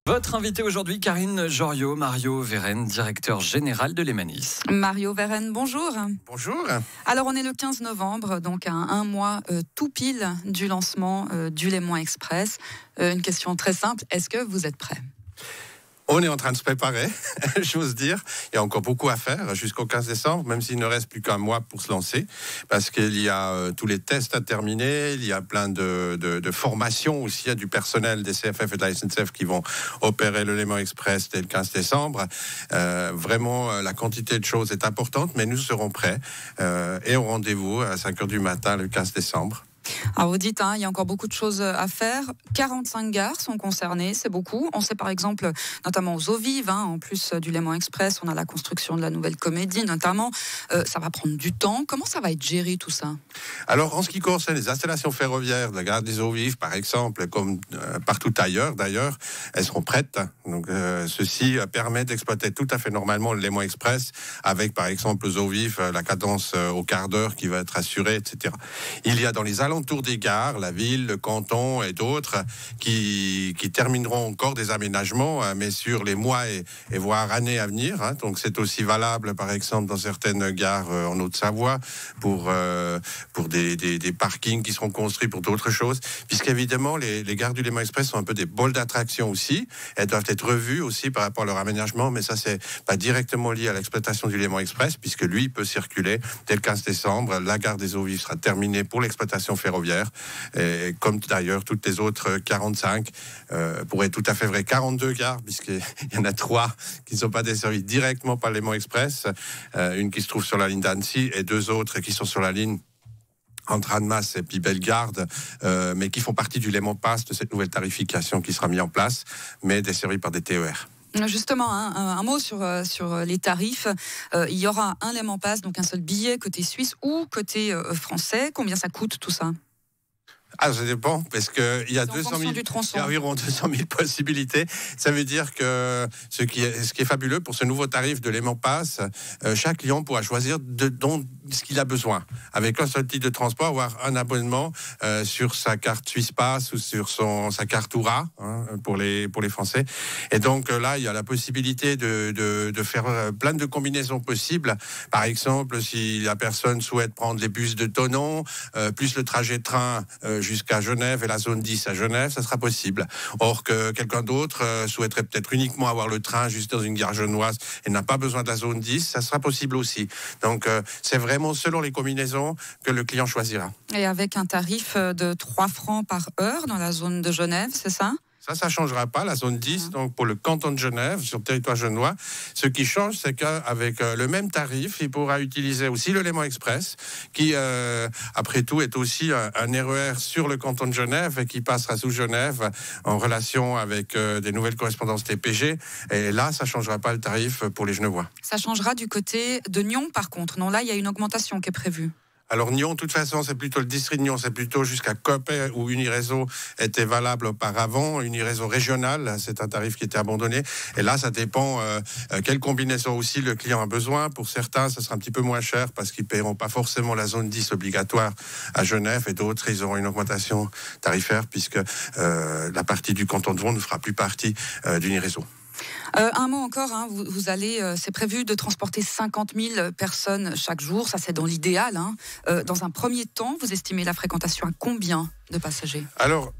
Votre invité aujourd'hui, Karine Joriot, Mario Verren, directeur général de l'Emanis. Mario Verren, bonjour. Bonjour. Alors on est le 15 novembre, donc à un mois tout pile du lancement du Léman Express. Une question très simple, est-ce que vous êtes prêts ? On est en train de se préparer, j'ose dire. Il y a encore beaucoup à faire jusqu'au 15 décembre, même s'il ne reste plus qu'un mois pour se lancer, parce qu'il y a tous les tests à terminer, il y a plein de formations aussi, il y a du personnel des CFF et de la SNCF qui vont opérer le Léman Express dès le 15 décembre. Vraiment, la quantité de choses est importante, mais nous serons prêts et au rendez-vous à 5h du matin le 15 décembre. Alors vous dites, il y a encore beaucoup de choses à faire. 45 gares sont concernées, c'est beaucoup. On sait par exemple, notamment aux eaux vives, en plus du Léman Express, on a la construction de la nouvelle comédie notamment. Ça va prendre du temps. Comment ça va être géré tout ça ? Alors en ce qui concerne les installations ferroviaires de la gare des eaux vives, par exemple, comme partout ailleurs d'ailleurs, elles seront prêtes. Donc ceci permet d'exploiter tout à fait normalement le Léman Express avec par exemple aux eaux vives la cadence au quart d'heure qui va être assurée, etc. Il y a dans les alentours des gares, la ville, le canton et d'autres qui termineront encore des aménagements, mais sur les mois et voire années à venir. Donc c'est aussi valable par exemple dans certaines gares en Haute-Savoie pour des parkings qui seront construits pour d'autres choses, puisqu'évidemment les gares du Léman Express sont un peu des bols d'attraction aussi. Elles doivent être revues aussi par rapport à leur aménagement, mais ça c'est pas directement lié à l'exploitation du Léman Express, puisque lui peut circuler dès le 15 décembre. La gare des eaux vives sera terminée pour l'exploitation ferroviaire, et comme d'ailleurs toutes les autres 45, pour être tout à fait vrai 42 gares, puisqu'il y en a 3 qui ne sont pas desservies directement par le Léman Express, une qui se trouve sur la ligne d'Annecy et 2 autres qui sont sur la ligne entre Annemasse et puis Bellegarde, mais qui font partie du Léman Pass, de cette nouvelle tarification qui sera mise en place, mais desservies par des TER. Justement, un mot sur les tarifs. Il y aura un Léman Pass, donc un seul billet côté suisse ou côté français. Combien ça coûte tout ça ? Ça dépend, parce qu'il y a environ 200 000 possibilités. Ça veut dire que ce qui est fabuleux pour ce nouveau tarif de Léman Pass, chaque client pourra choisir ce qu'il a besoin. Avec un seul titre de transport, avoir un abonnement sur sa carte Suisse Pass ou sur sa carte Oura, pour les Français. Et donc là, il y a la possibilité de faire plein de combinaisons possibles. Par exemple, si la personne souhaite prendre les bus de Thonon, plus le trajet de train jusqu'à Genève et la zone 10 à Genève, ça sera possible. Or que quelqu'un d'autre souhaiterait peut-être uniquement avoir le train juste dans une gare genevoise et n'a pas besoin de la zone 10, ça sera possible aussi. Donc c'est vraiment selon les combinaisons que le client choisira. Et avec un tarif de 3 francs par heure dans la zone de Genève, c'est ça ? Ça ne changera pas, la zone 10, donc pour le canton de Genève, sur le territoire genevois. Ce qui change, c'est qu'avec le même tarif, il pourra utiliser aussi le Léman Express, qui, après tout, est aussi un RER sur le canton de Genève et qui passera sous Genève en relation avec des nouvelles correspondances TPG. Et là, ça ne changera pas le tarif pour les Genevois. Ça changera du côté de Nyon, par contre. Non, là, il y a une augmentation qui est prévue. Alors Nyon, de toute façon, c'est plutôt le district de Nyon, c'est plutôt jusqu'à Coppet où Uniréseau était valable auparavant. Uniréseau régional, c'est un tarif qui était abandonné. Et là, ça dépend quelle combinaison aussi le client a besoin. Pour certains, ça sera un petit peu moins cher parce qu'ils ne paieront pas forcément la zone 10 obligatoire à Genève, et d'autres, ils auront une augmentation tarifaire puisque la partie du canton de Vaud ne fera plus partie d'Uniréseau. Un mot encore, vous allez, c'est prévu de transporter 50 000 personnes chaque jour, ça c'est dans l'idéal. Dans un premier temps, vous estimez la fréquentation à combien de passagers ? Alors,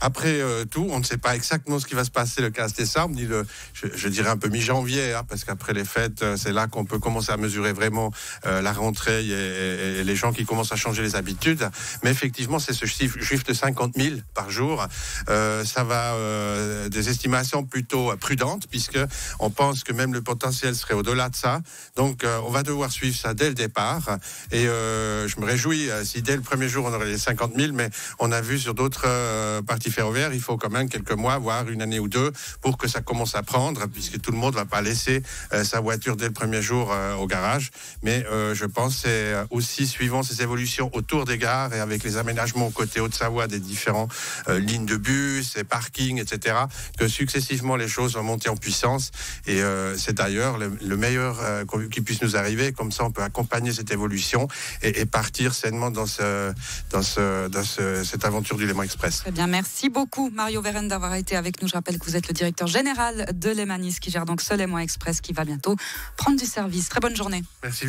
après tout, on ne sait pas exactement ce qui va se passer le 15 décembre, ni je dirais un peu mi-janvier, parce qu'après les fêtes, c'est là qu'on peut commencer à mesurer vraiment la rentrée et les gens qui commencent à changer les habitudes. Mais effectivement, c'est ce chiffre de 50 000 par jour. Ça va des estimations plutôt prudentes, puisque on pense que même le potentiel serait au-delà de ça. Donc, on va devoir suivre ça dès le départ. Et je me réjouis si dès le premier jour, on aurait les 50 000, mais on a vu sur d'autres parties partie ferroviaire, il faut quand même quelques mois, voire une année ou deux, pour que ça commence à prendre, puisque tout le monde ne va pas laisser sa voiture dès le premier jour au garage. Mais je pense que c'est aussi suivant ces évolutions autour des gares et avec les aménagements côté Haute-Savoie des différents lignes de bus, et parkings, etc., que successivement les choses vont monter en puissance. Et c'est d'ailleurs le meilleur qui puisse nous arriver. Comme ça, on peut accompagner cette évolution et partir sainement dans cette aventure du Léman Express. Très bien, merci beaucoup Mario Verhaeren d'avoir été avec nous. Je rappelle que vous êtes le directeur général de Lemanis qui gère donc ce Léman Express qui va bientôt prendre du service. Très bonne journée. Merci.